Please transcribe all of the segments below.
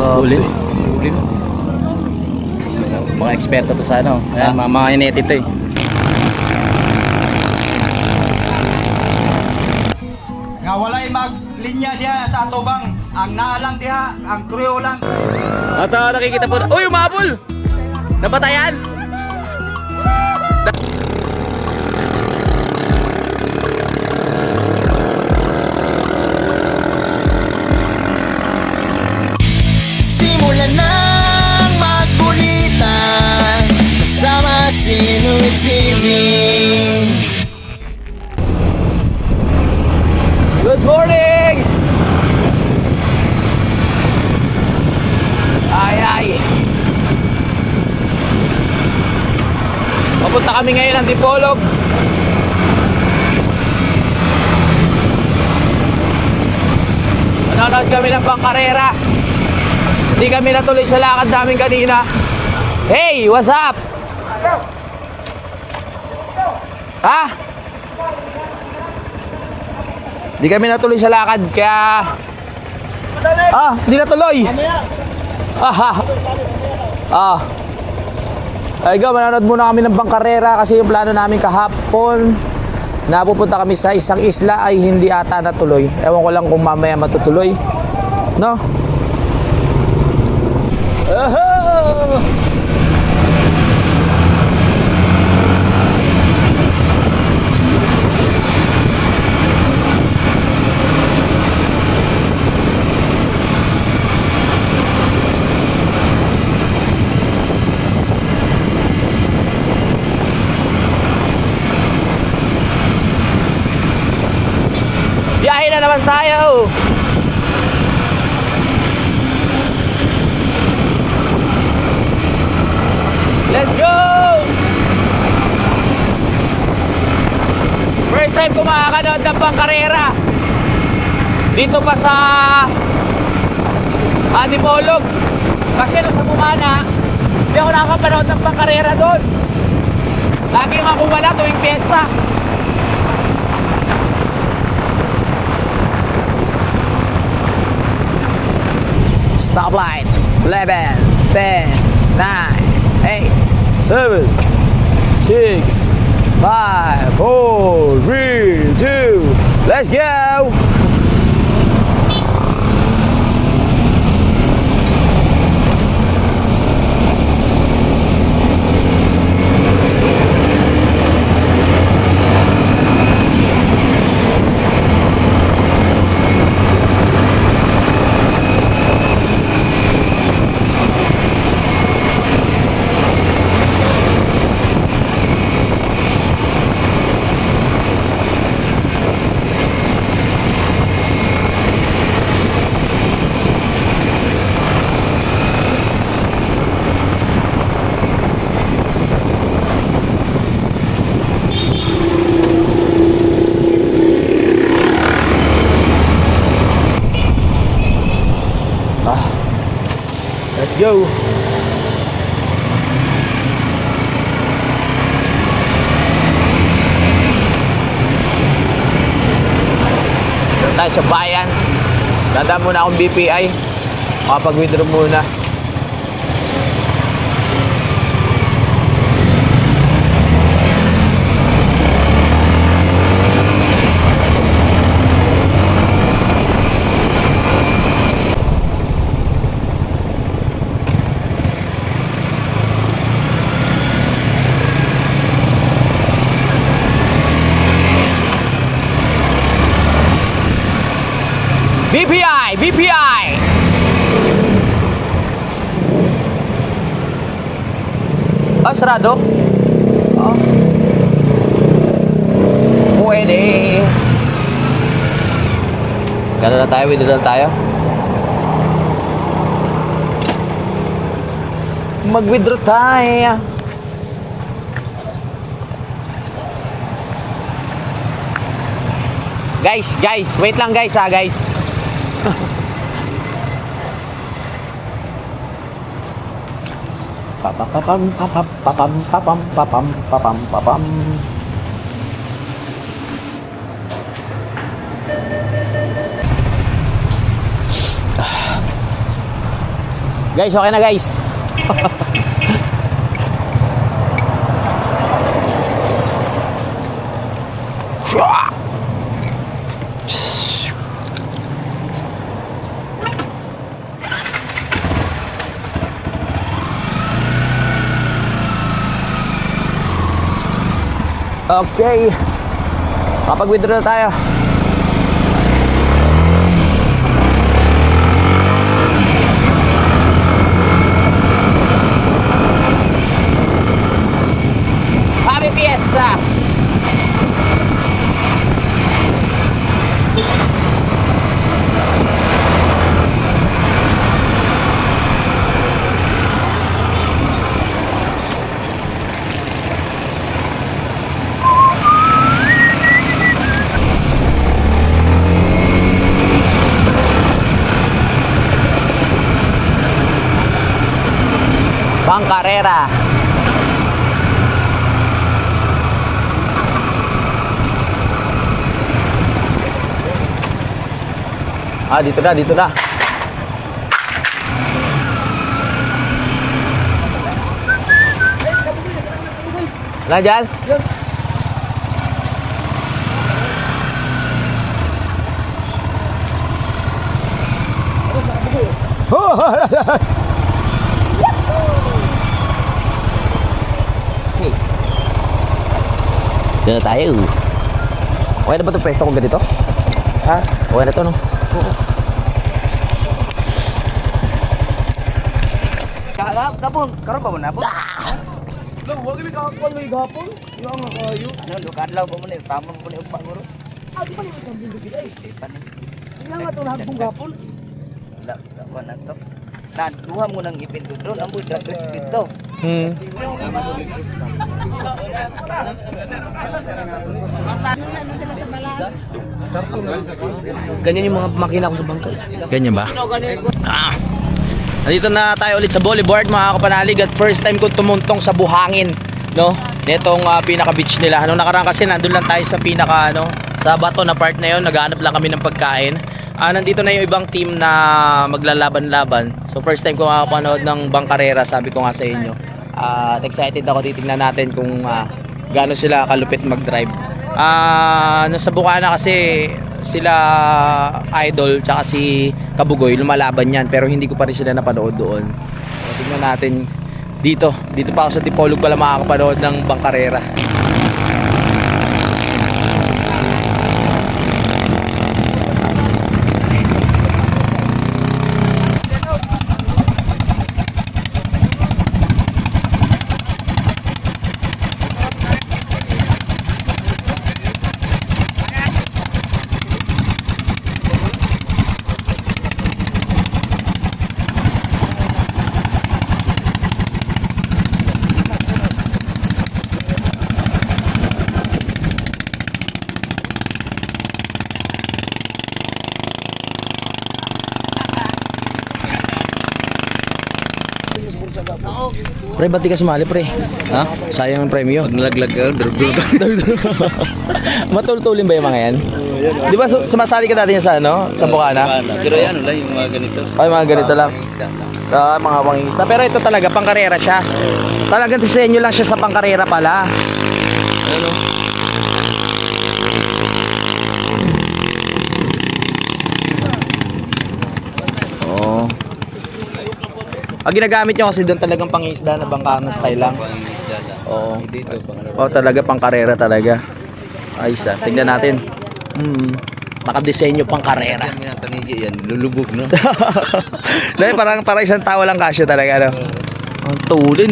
Huli. Huli mo. Mga eksperto to sa ano. Ayan, mga ineti to eh. Nga walay maglinya diha sa atubang. Ang naalang diha, ang crew lang. At nakikita po. Uy, umabol! Napatayan! Simulan ng magkulitan kasama si Noe TV. Good morning! Ay, ay! Papunta kami ngayon ng Dipolog. Manonood kami ng Bangkarera. Hindi kami natuloy sa lakad namin kanina. Hey! What's up? Ha? Hindi kami natuloy sa lakad kaya... hindi natuloy. Ay go, manonood muna kami ng Bangkarera kasi yung plano namin kahapon na pupunta kami sa isang isla ay hindi ata natuloy. Ewan ko lang kung mamaya matutuloy. No? Biyahe na naman tayo. Let's go! First time ko makakanood ng Bangkarera. Dito pa sa Dipolog. Kasi ano sa Bumana, hindi ako nakakapanood ng Bangkarera doon. Laging ako wala tuwing piyesta. Stoplight 11, 10, 9, 8, 7, 6, 5, 4, 3, 2, let's go! Let's go. Doon tayo sa bayan. Dadaan muna akong BPI. Makapag-withdraw muna. BPI! BPI! Sarado? Pwede. Gano'n na tayo, withdraw na tayo. Mag-withdraw tayo. Guys, wait lang guys guys. Papam papam papam papam papam papam papam. Guys, okay na guys. Okay. Kapag-withdraw na tayo. Happy Fiesta! Bangkarera. Dito na, dito na. Lah, Jal? Dito na tayo. Okay na ba itong pwesto kong ganito? Ha? Okay na to, no? Gapon, karon pa mo na po? Lo, wag mi kahapon may gapon. Yo nga kayo. Ano, lukadlaw pa mo ni, tama mo ni upa guro. Di pa ni sa bibig ay. Ipan. Ilang nga to lahat gapon. La, ko na to. Na duha mo nang ipin to drone, amboy drag speed to. Ganyan yung mga makina ko sa bangka. Ganyan ba? Nandito na tayo ulit sa boulevard mga kapanalig at first time ko tumuntong sa buhangin, no? Netong pinaka beach nila. Nung nakaraan kasi nandun lang tayo sa pinaka sa bato na part na yon, naghahanap lang kami ng pagkain. Nandito na yung ibang team na maglalaban-laban. So first time ko makapanood ng Bangkarera, sabi ko nga sa inyo. At excited ako, titingnan natin kung gaano sila kalupit mag-drive. Nasa Bukana kasi sila Idol tsaka si Kabugoy lumalaban yan, pero hindi ko pa rin sila napanood doon. So, tingnan natin dito pa ako sa Dipolog pala makakapanood ng Bangkarera. Pre, ba't di ka sumali, pre? Ha? Sayang ang premyo. Nalaglag ka, durug-durug. Matultulin ba yung mga yan? Di ba sumasali ka dati sa sa Bukana? Pero yan lang yung mga ganito. Ay, mga ganito lang. Mga pangingisda. Pero ito talaga, pangkarera siya. Talagang disenyo lang siya sa pangkarera pala. Ano? Oh. Ginagamit nyo kasi doon talagang pangisda na bangka na style lang. Pangisda lang. Oo. Dito, Oh, talaga pangkarera talaga. Ayos tingnan natin. Nakadesenyo pangkarera. Yan, minatanigi yan, lulubog, no? Dahil parang isang tao lang kasya talaga, no? Ang tulin.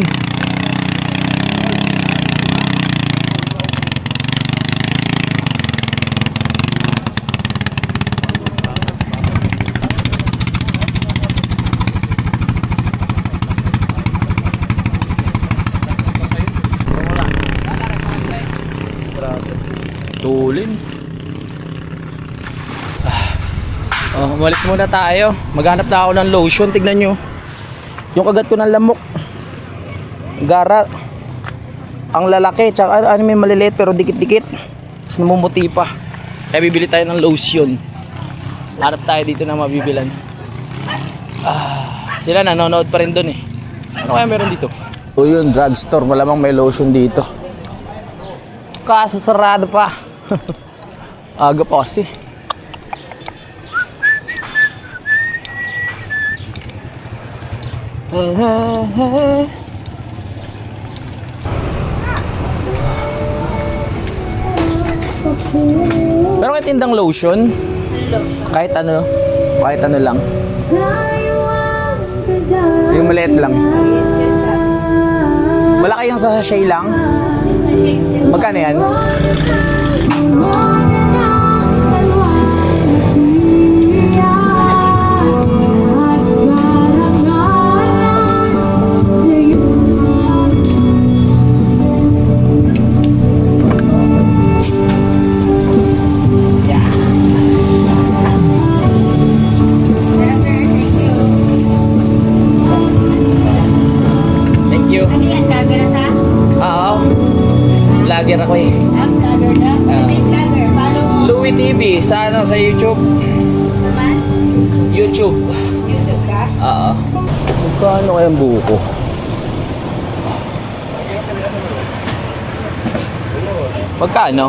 Tulin. Umalis muna tayo. Maghanap na ako ng lotion. Tignan nyo. Yung kagat ko ng lamok. Gara. Ang lalaki. Tsaka may maliliit pero dikit-dikit. Tapos namumuti pa. Kaya bibili tayo ng lotion. Hanap tayo dito na mabibilan. Sila nanonood pa rin dun eh. Ano kaya meron dito? O yun, drugstore. Malamang may lotion dito. Kaso sarado pa. Aga pa kasi. Pero kahit tindang lotion, kahit ano lang. Yung maliit lang. Malaki yung sa sachet lang. Magkano yan? Thank you. Ano yan? Camera sa? Oo. Vlogger ako eh. Vlogger na? Vlogger. Follow mo. Louie TV sa YouTube. Naman? YouTube. YouTube ka? Oo. Magkano kayang buko? Magkano?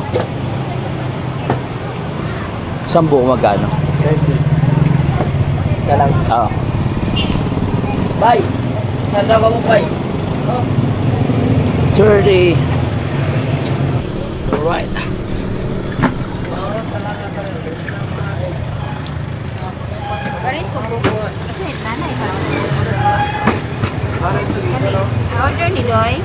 Isang buko magkano? 30. Isa lang? Oo. Bye! Saan daw ka mo, bye? 30. Alright. Paris ko buko. Kasi nanay pa. Order ni Doy.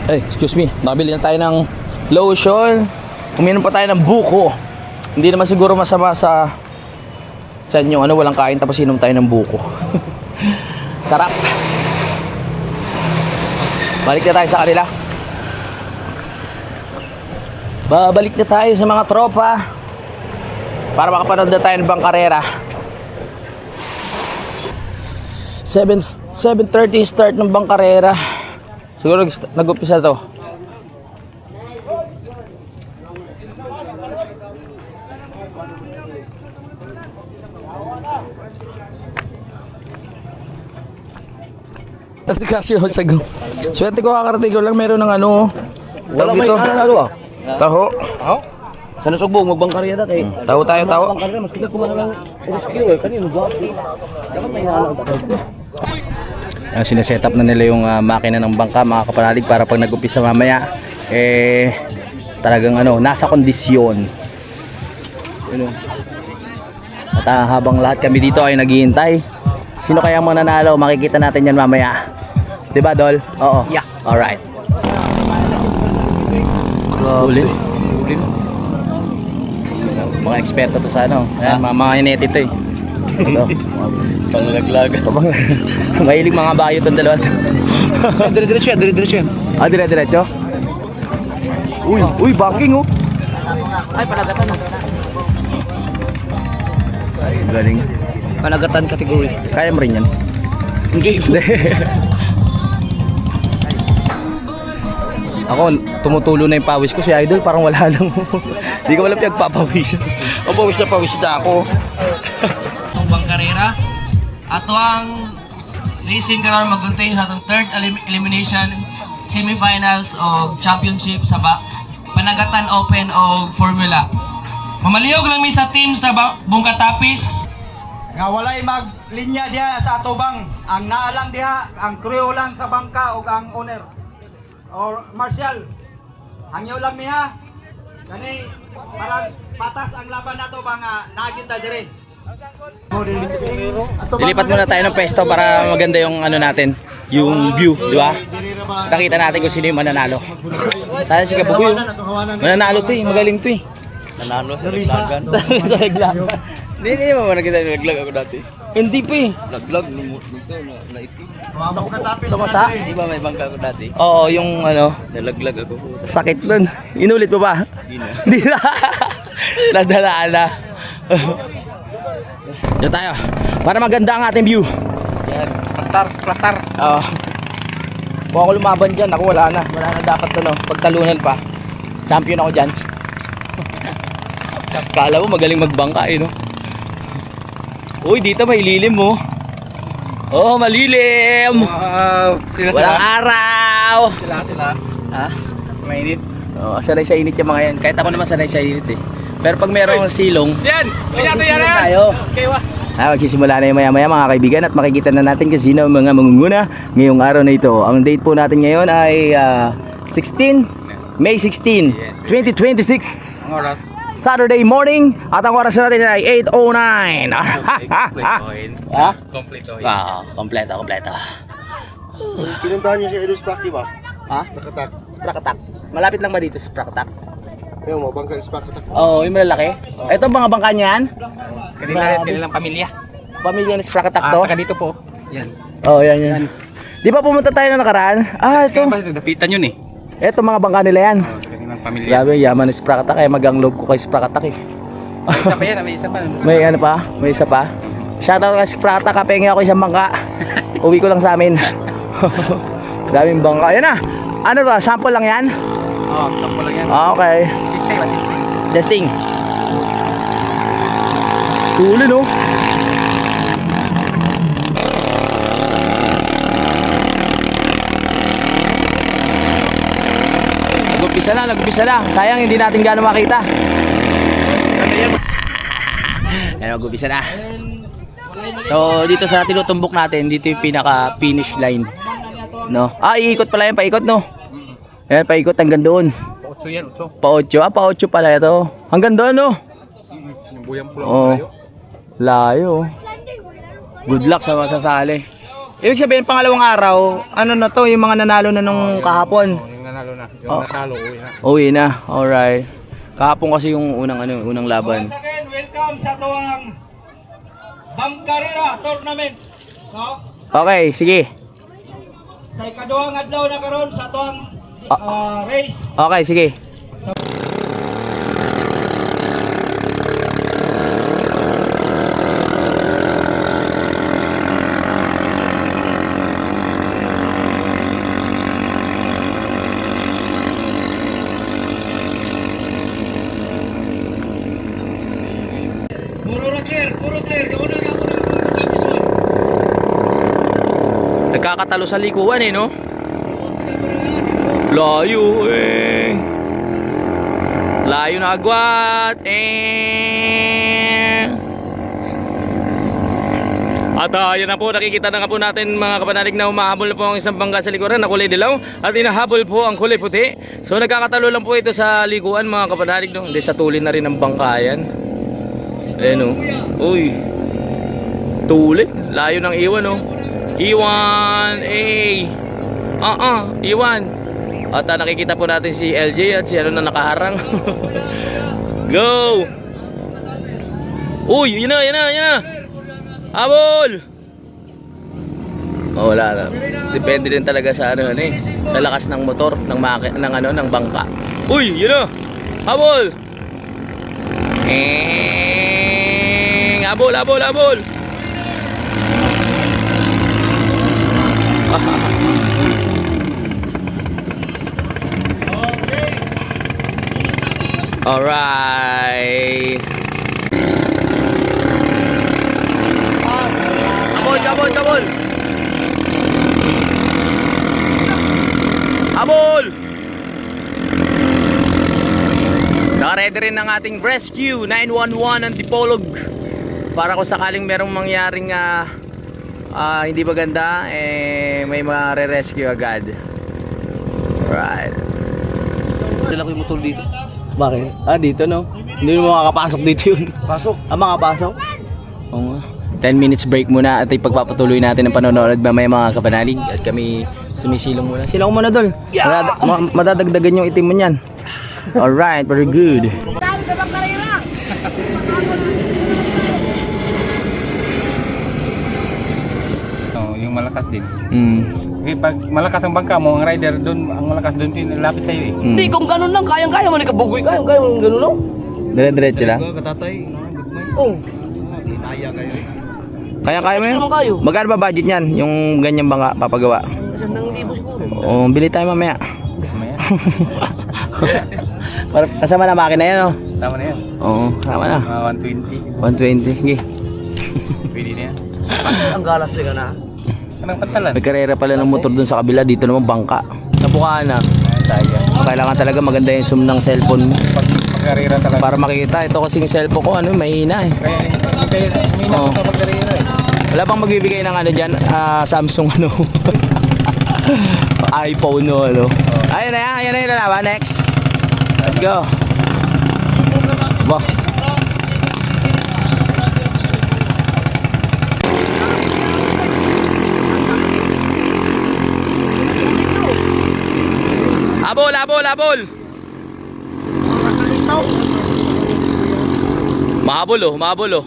Ay, excuse me. Nakabili na tayo ng lotion. Uminom pa tayo ng buko. Hindi naman siguro masama sa inyo. Ano, walang kain tapos inom tayo ng buko. Sarap. Balik na tayo sa kanila. Babalik na tayo sa mga tropa para makapanood na tayo ng bangkarera. 7:30 start ng bangkarera. Siguro nag-umpisa to. Kasi yung sago. Swerte ko kakarating ko lang meron ng ano. Wala may ano nagawa. Taho. Taho? Sa nasugbong, magbangkarya na kay. Taho tayo, taho. Bangkarya, mas kita kumaha ng rescue eh. Kanino ba? Dapat may nalang tayo. Sineset up na nila yung makina ng bangka, mga kapanalig, para pag nag-umpisa mamaya talagang nasa kondisyon. At habang lahat kami dito ay naghihintay, sino kaya mananalo, makikita natin yan mamaya, diba Dol? Oo. Yeah. Alright. Ulit. Mga eksperto to sa ayan, mga ineti to eh. Panglaglag. Mahilig mga bayo itong dalawa. Dire-diretso yan, dire-diretso yan. Dire-diretso? Uy, backing oh. Ay, panagatan na. Galing. Panagatan category. Kaya mo rin yan. Hindi. Ako, tumutulo na yung pawis ko. Si Idol parang wala lang. Hindi ko wala pinagpapawisan. Pawis na pawis na ako. Itong bangkarera. Ato ang racing karon mag-contain sa atong third elimination semifinals o championship sa Panagatan Open o Formula. Mamaliyog lang mi sa team sa Bungkatapis. Nga walay maglinya diha sa atubang. Ang naalang diha, ang crew lang sa bangka ug ang owner. Or Marshall. Hangyo lang miha. Kani parang patas ang laban nato ba nga nagin ta dire. Lilipat muna tayo ng pwesto para maganda yung ano natin, yung view, di ba? Nakita natin kung sino yung mananalo. Sana si Kabugoy, mananalo to eh, magaling to eh. Nanalo sa laglagan. Sa laglag. Hindi mo nakita yung laglag ako dati. Hindi pa eh. Laglag nito na ito. Tumasa? Di ba may bangka ko dati? Oo, yung ano, Nalaglag ako. sakit nun. Inulit mo ba? Di na. Hindi na. Nagdalaan na. Diyan tayo. Para maganda ang ating view. Yan. Plastar. Oo. Kung ako lumaban dyan, ako wala na. Wala na dapat ano, pagtalunan pa. Champion ako dyan. Kala mo magaling magbangka eh, no? Uy, dito may lilim mo. Oh, malilim. Wow. Walang araw. Sila. Ha? Mainit. Oo, sanay sa init yung mga yan. Kahit ako naman sanay sa init eh. Pero pag merong silong, Yan. magsisilong tayo. Magsisimula na yung maya-maya mga kaibigan at makikita na natin kung sino ang mga mangunguna ngayong araw na ito. Ang date po natin ngayon ay May 16, 2026. Ang oras. Saturday morning at ang oras natin ay 8:09. Ha? Kompleto. Kompleto. Pinuntahan niyo si Edu Spracky ba? Ha? Sprakatak. Sprakatak. Malapit lang ba dito sa Sprakatak? Ayun mo, bangka Sprakatak. Oo, yung malalaki. Ito mga bangka niyan. Kanilang pamilya. Pamilya ni Sprakatak to. Dito po. Yan. Oh, yan. Di ba pumunta tayo na nakaraan? Ito. Dapitan yun eh. Ito mga bangka nila yan. Sa kanilang pamilya. Grabe, yaman ni Sprakatak kaya magang loob ko kay Sprakatak eh. May isa pa yan. May isa pa. May ano pa? May isa pa? Shoutout kay Sprakatak, kapengi ako isang bangka. Uwi ko lang sa amin. Daming bangka. Yan na. Ano ba? Sample lang yan? Oo, tampo lang yan. Okay. Testing. Huli no? Nag-umpisa na. Sayang hindi natin gaano makita. Ayan, nag-umpisa na. So, dito sa tinutumbok natin, dito yung pinaka-finish line. No? Iikot pala yan, paikot no? Ayan, paikot hanggang doon. Pa-8 yan, 8. Pa-8 pala ito. Hanggang doon no? Yung buyang pula Oh. Layo. Good luck sa masasali. Ibig sabihin, pangalawang araw, ano na to, yung mga nanalo na nung kahapon. Yung nanalo na. Yung Oh. natalo, uwi na. Uwi na, alright. Kahapon kasi yung unang laban. Once again, welcome sa tuwang Bangkarera Tournament. No? Okay, sige. Sa ikaduhang adlaw na karon sa tuwang race. Okay, sige. Puro clear. Kauna ka mo ng Nagkakatalo sa likuan eh, no? Layo eh. Layo na agwat eh. At yan na po, nakikita na nga po natin mga kapanalig na humahabol na po ang isang bangka sa likuran na kulay dilaw at inahabol po ang kulay puti. So nagkakatalo lang po ito sa likuan mga kapanalig, no? Hindi, sa tulin na rin ng bangka yan. Ayan o. Uy. Tulik. Layo ng iwan o. Iwan. Iwan. At nakikita po natin si LJ at si ano na nakaharang. Go. Uy, yun na. Habol. Oh, wala na. Depende din talaga sa ano eh. Sa lakas ng motor, ng bangka. Uy, yun na. Habol. Habol. Alright. Habol. Naka-ready rin ng ating rescue 911 ng Dipolog para kung sakaling merong mangyaring hindi maganda, may re-rescue agad. Right. Dala ko yung motor dito. Bakit? Dito no? Hindi mo makakapasok dito yun. Pasok. Makapasok? Oo nga. 10 minutes break muna at ipagpapatuloy natin ang panonood mamaya mga kapanalig at kami sumisilong muna. Silong muna dol. Madadagdagan yung itim mo niyan. Alright, very good. Oh, yung malakas din. Mm. Eh, pag malakas ang bangka mo, ang rider doon, ang malakas doon lapit sa iyo eh. Mm. Hindi, kung ganun lang, kayang-kaya mo, nikabugoy, kayang-kaya mo, ganun lang. Dire-diretso lang. Katatay, gugmay. Oh, Inaya kayo eh. Kaya mo yun? naman kayo. Magkano ba budget niyan? Yung ganyan bangka papagawa? 1,000 siguro. Oo, bili tayo mamaya. Mamaya. Kasama na makina yan, oh. Tama na yan. Oo, kasama na. Mga 120. 120. Sige. Pwede na yan. Kasi ang galas ka na. Anong pantalan? May karera pala ng motor dun sa kabila. Dito naman bangka. Nabukaan na. Kailangan talaga maganda yung zoom ng cellphone mo Pagkarera talaga. para makita. Ito kasing cellphone ko, ano, mahina eh. Kaya may Oo. sa pagkarera eh. Wala bang magbibigay ng ano dyan? Samsung ano? iPhone no ano? Ayun na yan, ayun na yung lalaban. Next. Let's go. Bah. Habol, habol, habol. Mahabol oh, mahabol oh.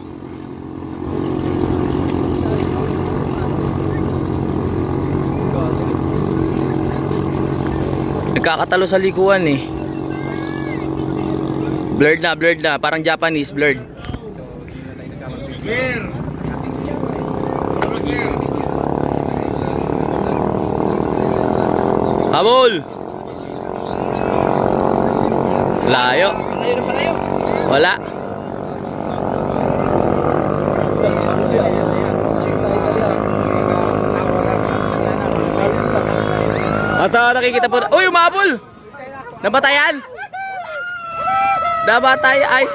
Nagkakatalo sa likuan eh. Blurred na, parang Japanese, blurred. Habol! Layo. Wala. At nakikita po. Uy, umabol! Nabatayan? Nabatay ay.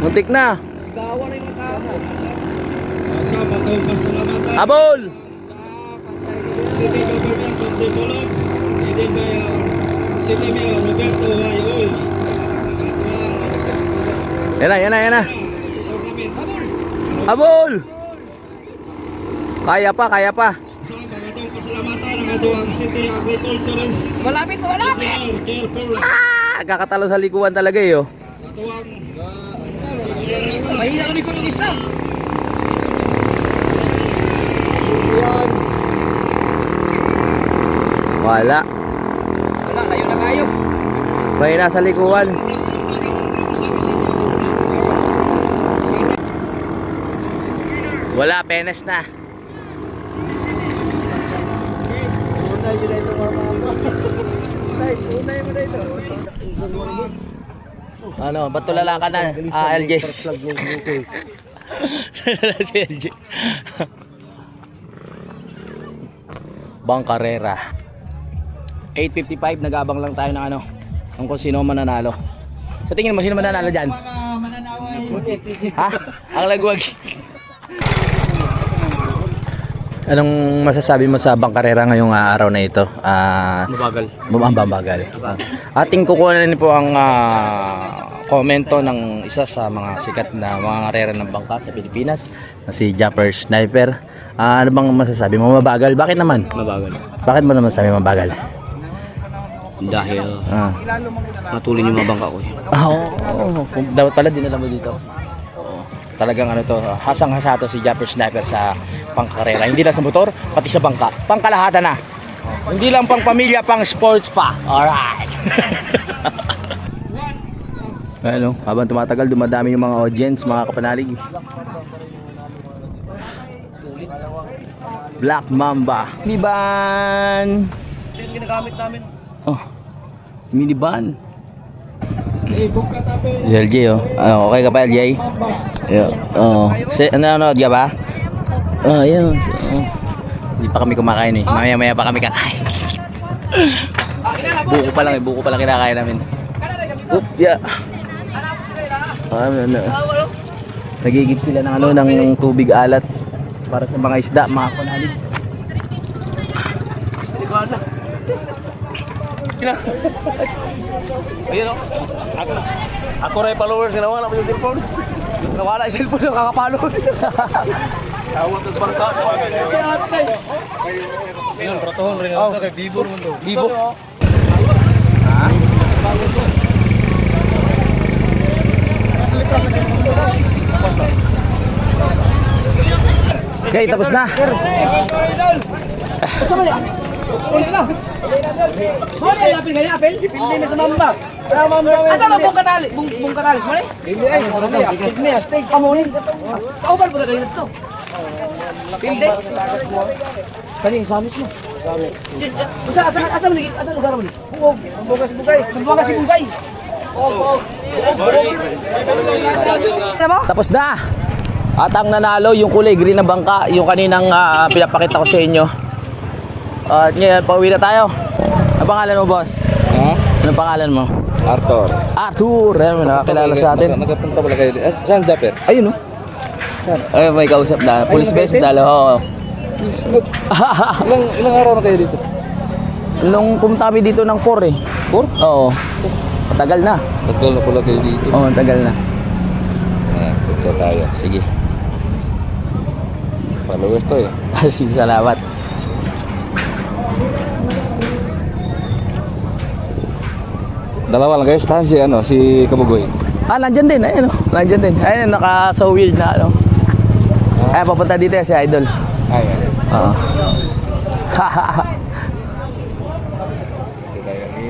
Muntik na. Habol! City Government of Dipolog, headed by City Mayor Roberto Hayol. Yan na. Habol! Kaya pa. So, magatong pasalamatan ang atuang City Agriculturist. Malapit. Chairperson. Kakatalo sa likuan talaga eh oh. Sa tuwang Mahina kami kung isa. Wala. Layo na kayo. May nasa likuan. Wala, penes na. Ano, ba't tulala ka na? LJ. Si LJ. Bangkarera. 8:55, nag-abang lang tayo ng ano, kung sino mananalo. Sa tingin mo, sino mananalo dyan? Ha? Ang lagwag. Anong masasabi mo sa bangkarera ngayong araw na ito? Mabagal. Ating kukunin po ang komento ng isa sa mga sikat na mga karera ng bangka sa Pilipinas na si Japper Sniper. Ano bang masasabi mo? Mabagal? Bakit naman? Mabagal. Bakit mo naman sabi mabagal? Dahil matulin yung mga bangka ko. Oo. Dapat pala dinala mo dito. Talagang ano to, hasang-hasa to si Japper Sniper sa pangkarera. Hindi lang sa motor, pati sa bangka. Pangkalahatan na. Hindi lang pang pamilya, pang sports pa. Alright. Ano, habang tumatagal, dumadami yung mga audience, mga kapanalig. Black Mamba. Minivan. Yung ginagamit namin. Oh, minivan. LJ oh. Okay ka pa LJ? Oh. Nanonood ka ba? Oh, yun. Hindi pa kami kumakain eh. Maya pa kami kakain. Buko pa lang kinakain namin. Oop, yeah. Nagigib sila ng ano, ng tubig alat para sa mga isda, mga panalig. Ayun o. Ako rin followers, nawala mo yung cellphone. Nawala yung cellphone ng kakapalo. Tawag ng bangka. Ayun, rotohon rin ako kay Bibo naman to. Bibo? Okay, tapos na. Ipindi na sa mamba. Asa na bung katalis? Bung katalis mo ni? Hindi ay, astig ni, astig. Amo ni. Kaubal po na kayo dito. Pilde. Kani samis mo. Samis. Asa lugar mo ni? Bugog. Bugas bugay. Bugas si bugay. Tapos na. At ang nanalo yung kulay green na bangka, yung kaninang pinapakita ko sa inyo. At ngayon, pauwi na tayo. Ano pangalan mo, boss? Ha? Ano pangalan mo? Arthur. Arthur! Ayun, nakakilala sa atin. Nagpunta pala kayo. Saan Japper? Ayun, no? Ayun, may kausap na. Police base, dalo. Oo. Ilang araw na kayo dito? Nung pumunta kami dito ng 4 eh. 4? Oo. Matagal na. Tagal na pala kayo dito. Oo, matagal na. Ito tayo. Sige. Followers to eh. Sige, salamat. Dalawa lang kayo. Tahan si Kabugoy. Nandyan din. Ayun, nandyan din. Ayun, naka so weird na, ano. Ay, papunta dito si Idol. Ay. Oo. Ito tayo ni...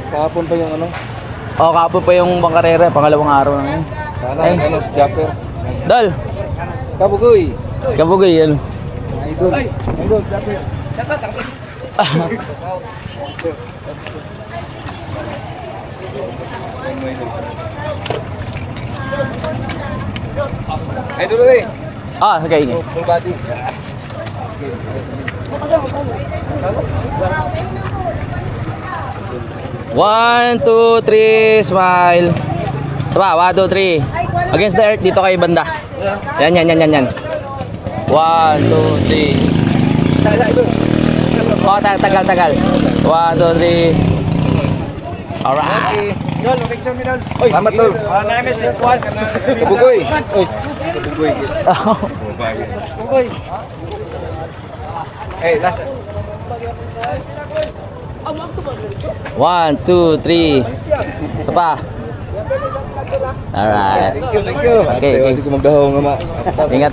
Kahapon pa yung ano? Oo, kapon pa yung bangkarera, pangalawang araw na yun. Sana si Japper. Dol! Kabugoy. Kabugay yan. Idol. Idol, Japper. Idol eh. Okay. Full body. One, two, three, smile. Saba, 1, 2, 3. Against the earth, dito kay banda. Yan. 1, 2, 3. Oh, tagal. 1, 2, 3. Alright. Dol, picture mi dol. Salamat tol. Namin si Juan. Kabugoy. Oy. Kabugoy. Uy. Eh, last. 1, 2, 3. Saba. Alright. Thank you. Okay. Hindi ko magdahong nga ma. Ingat.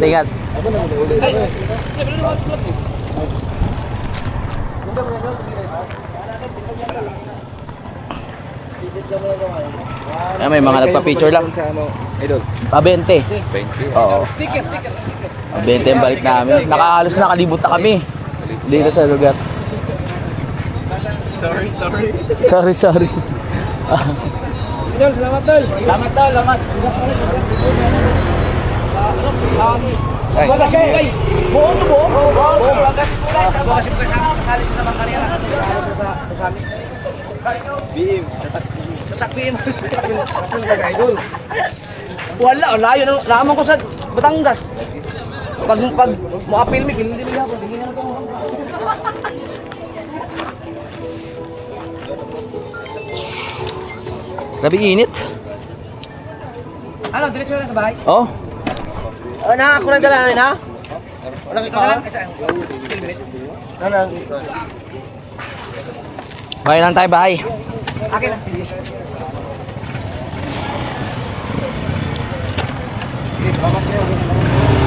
Ay, may mga nagpa-picture lang. Sa ano, Idol. 20. 20. Oo. 20 yung balik namin. Nakahalos nakalibot na kami. Dito sa lugar. Sorry. Dol, salamat dol. Salamat. Ay. Bukas si Bugay. Buo. Bukas si Bugay. Kasali sa namang karera. BM. Wala, layo na. Naaman ko sa Batangas. Pag makapil mi, hindi nila ako. Hindi nila ako. Grabe init. Ano, diretso na sa bahay? Oh. Na, ako na dala na. Wala kita lang. Bahay lang tayo, bahay. Akin na.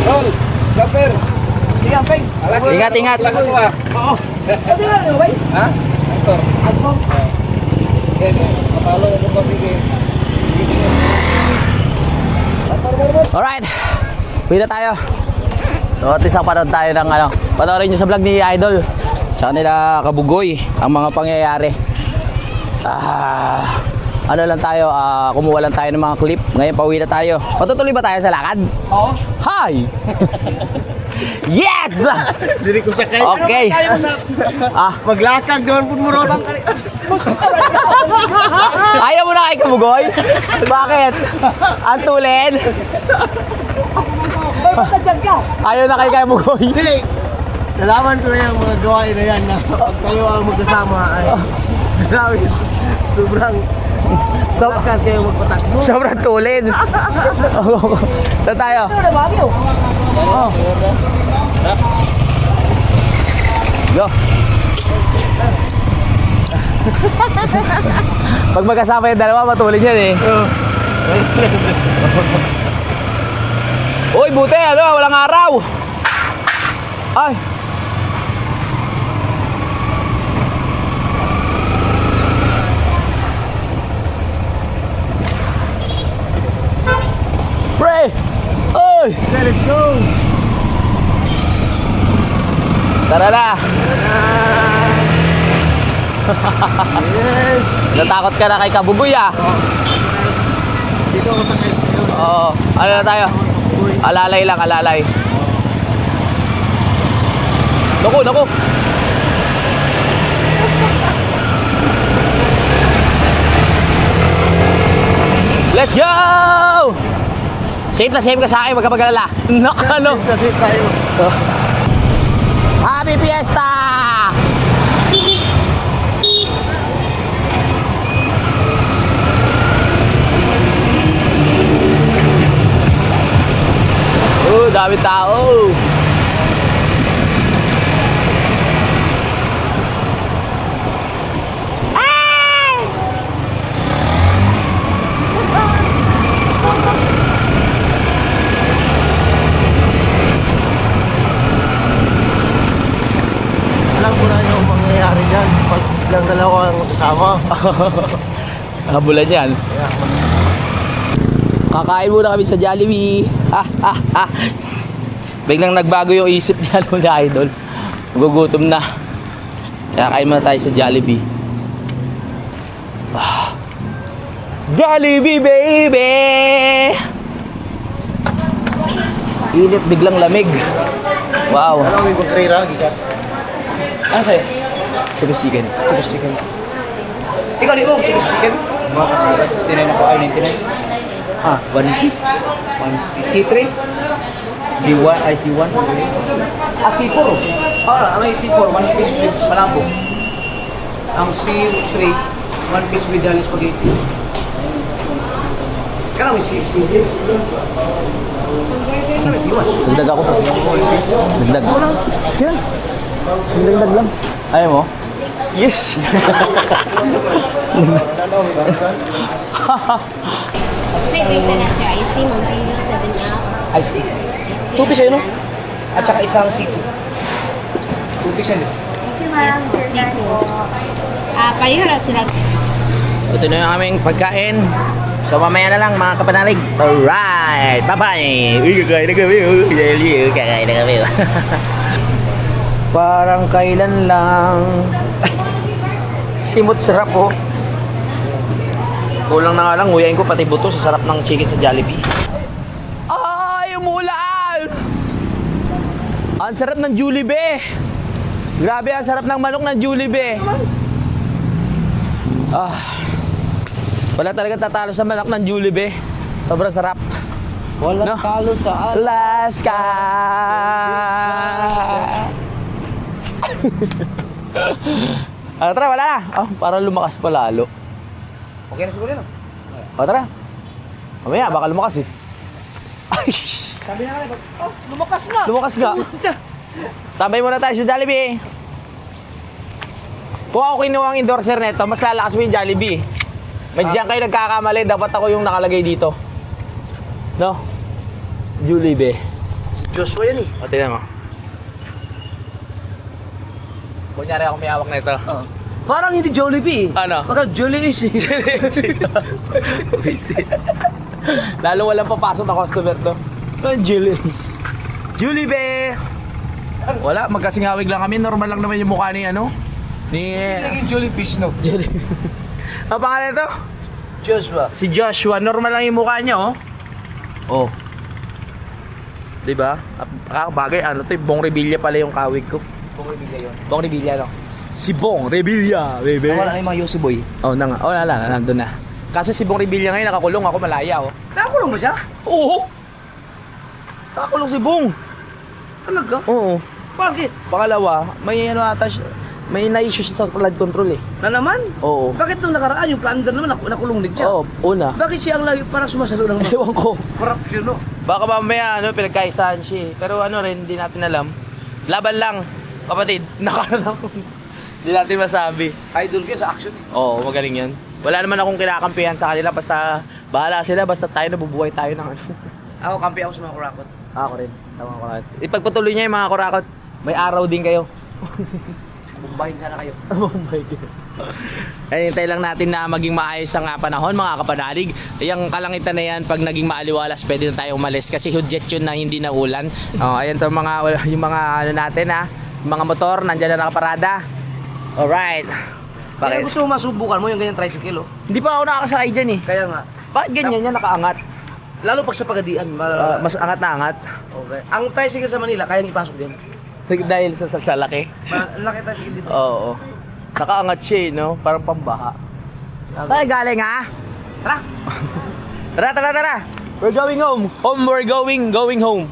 Tol, Japper. Sige, Peng. Ingat. Oo. Kasi nga, ano ba? Ha? Arthur. Ano? Matalo ko pa sige. Alright. Uwi na tayo. So, at isang panood tayo ng ano. Panoorin nyo sa vlog ni Idol. Tsaka nila Kabugoy ang mga pangyayari. Ano lang tayo, kumuha lang tayo ng mga clip. Ngayon pauwi na tayo. Matutuloy ba tayo sa lakad? Oo. Hi! Yes! Dili ko sakay. Okay. Kaya mo sa maglakad doon po mo ron. Ayaw mo na kay Kabugoy? Bakit? Ang tulin? Ba't nandiyan ka? Ayaw na kay Kabugoy? Dili. Nalaman ko na yung mga gawain na yan na pag kayo ang magkasama ay grabe, sobrang lakas kayo magpatakbo. Sobrang tulin. Saan tayo? Ito na Baguio. Oh. Go. Pag magkasama yung dalawa, matulin yan eh. Uy, buti, walang araw. Ay. Pre! Oy! Let's go. Tara na! Yes. Natakot ka na kay Kabuboy ah. Dito ako sa kayo. Oo. Ano na tayo? Alalay lang, alalay. Naku, naku! Let's go! Safe na safe ka sa akin, wag ka mag-alala. Ano? Kasi tayo. Happy Fiesta! Dami tao. Alam ko na yung mangyayari dyan pag silang dalawa ang magkasama. Habulan yan. Kakain muna kami sa Jollibee. Biglang nagbago yung isip niya mga idol. Gugutom na. Kaya kain muna tayo sa Jollibee. Jollibee baby! Init biglang lamig. Wow. Ano yung kontrera, gigat? Ah, sa'yo? Chicken chicken. Chicken. Ikaw di mo, chicken? Sustain na po ay 99. Ah, one piece. C3? C1 ay C1. Ah, C4. Ang C4, one piece with malabo. Ang C3, one piece with dalis spaghetti. Kaya may C3. Saan may C1? Dagdag ako. Dagdag. Yan. Dagdag lang. Ayaw mo? Yes! May isa na siya. Ice tea, Montego, 7 up. Ice tea. 2 piece yun, no? At saka isang C2. 2 piece yun. Yes po, sipo. Pareho na sila. Ito na yung aming pagkain. So mamaya na lang mga kapanalig. Alright! Bye-bye! Kakain na kami. Parang kailan lang. Simot sarap oh. Kulang na nga lang, nguyain ko pati buto sa sarap ng chicken sa Jollibee. Ay, umulan! Ang sarap ng Jollibee! Grabe, ang sarap ng manok ng Jollibee! Wala talaga tatalo sa manok ng Jollibee. Sobrang sarap. Walang talo sa Alaska! Tara, wala na. Parang lumakas pa lalo. Okay na siguro yun. Tara. Mamaya, baka lumakas eh. Ay! Sabi na nga, lumakas nga. Lumakas nga. Tambay muna tayo sa Jollibee. Kung ako kinuha ang endorser nito, mas lalakas mo yung Jollibee. Medyan kayo nagkakamali, dapat ako yung nakalagay dito. No? Jollibee. Joshua yan eh. O, tingnan mo. Kunyari ako may hawak na ito. Parang hindi Jollibee. Ano? Baka Jollibee siya. Lalo walang papasok na customer to. Jollibee! Wala, magkasingawig lang kami. Normal lang naman yung mukha ni ano. Ni... Naging Jollyfish, no? Ang pangalan ito? Joshua. Si Joshua. Normal lang yung mukha niya, oh. Oh. Diba? Bagay, ano to, Bong Revilla pala yung kawig ko. Bong Revilla yun. Bong Revilla, no? Si Bong Revilla, baby. Wala na yung mga Yossi Boy. Oh, wala na, nandun na. Kaso si Bong Revilla ngayon, nakakulong ako, malaya, oh. Nakakulong ba siya? Oo. Nakakulong si Bong. Talaga? Oo. Bakit? Pangalawa, may ano ata siya, may na-issue siya sa flood control eh. Na naman? Oo. Bakit nung nakaraan yung plunder naman nakulong din siya? Oo, una. Bakit siya ang lagi parang sumasalo ng mga Ewan ko. corruption, no? Baka mamaya pinagkaisahan siya eh. Pero ano rin, hindi natin alam. Laban lang, kapatid. Nakaramdam. Hindi natin masabi. Idol kayo sa action. Oo, magaling yan. Wala naman akong kinakampihan sa kanila. Basta bahala sila. Basta tayo nabubuhay tayo ng ano. Ako, kampi ako sa mga kurakot. Ako rin. Tama kurakot. Ipagpatuloy niya yung mga kurakot. May araw din kayo. Bumbahin sana kayo. Oh my God. Ay, hintay lang natin na maging maayos ang panahon mga kapanalig. Yung kalangitan na yan, pag naging maaliwalas, pwede na tayo umalis. Kasi hudjet yun na hindi na ulan. Oh, ayan to yung mga ano natin yung mga motor, nandyan na nakaparada. Alright. Kaya Bakit? gusto mo masubukan mo yung ganyan tricycle, oh. Hindi pa ako nakakasakay dyan eh. Kaya nga. Bakit ganyan yan nakaangat? Lalo pag sa Pagadian. Mas angat na angat. Okay. Ang tricycle sa Manila, kayang ipasok din. Dahil sa laki. Laki tricycle dito. Oo. Nakaangat siya eh, no? Parang pambaha. Tayo galing ha? Tara! Tara! We're going home. We're going home.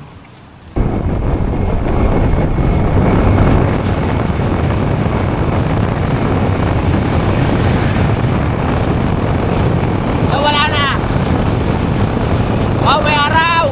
Oh, wala na. Oh, may araw.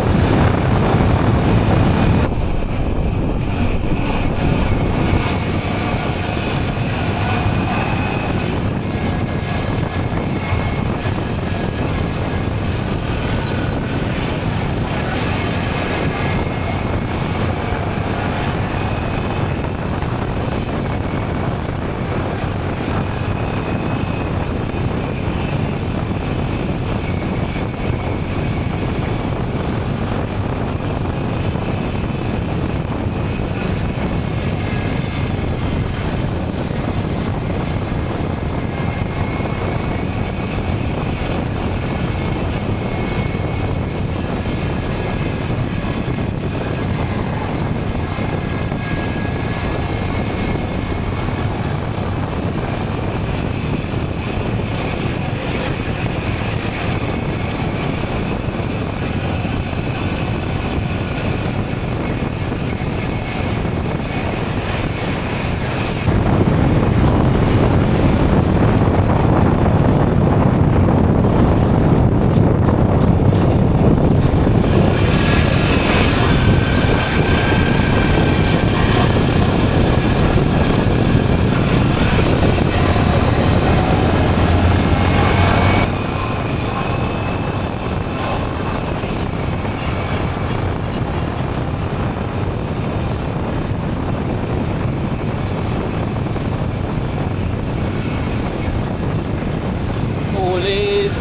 Ulit.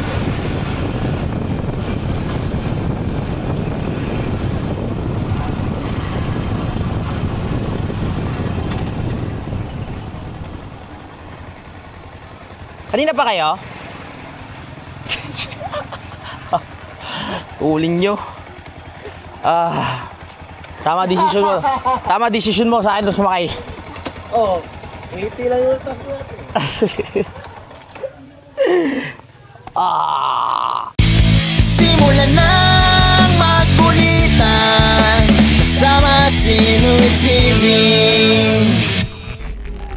Kanina pa kayo? Tuling nyo. Tama decision mo sa akin nung sumakay. Oo. Ngiti lang yung takbo natin.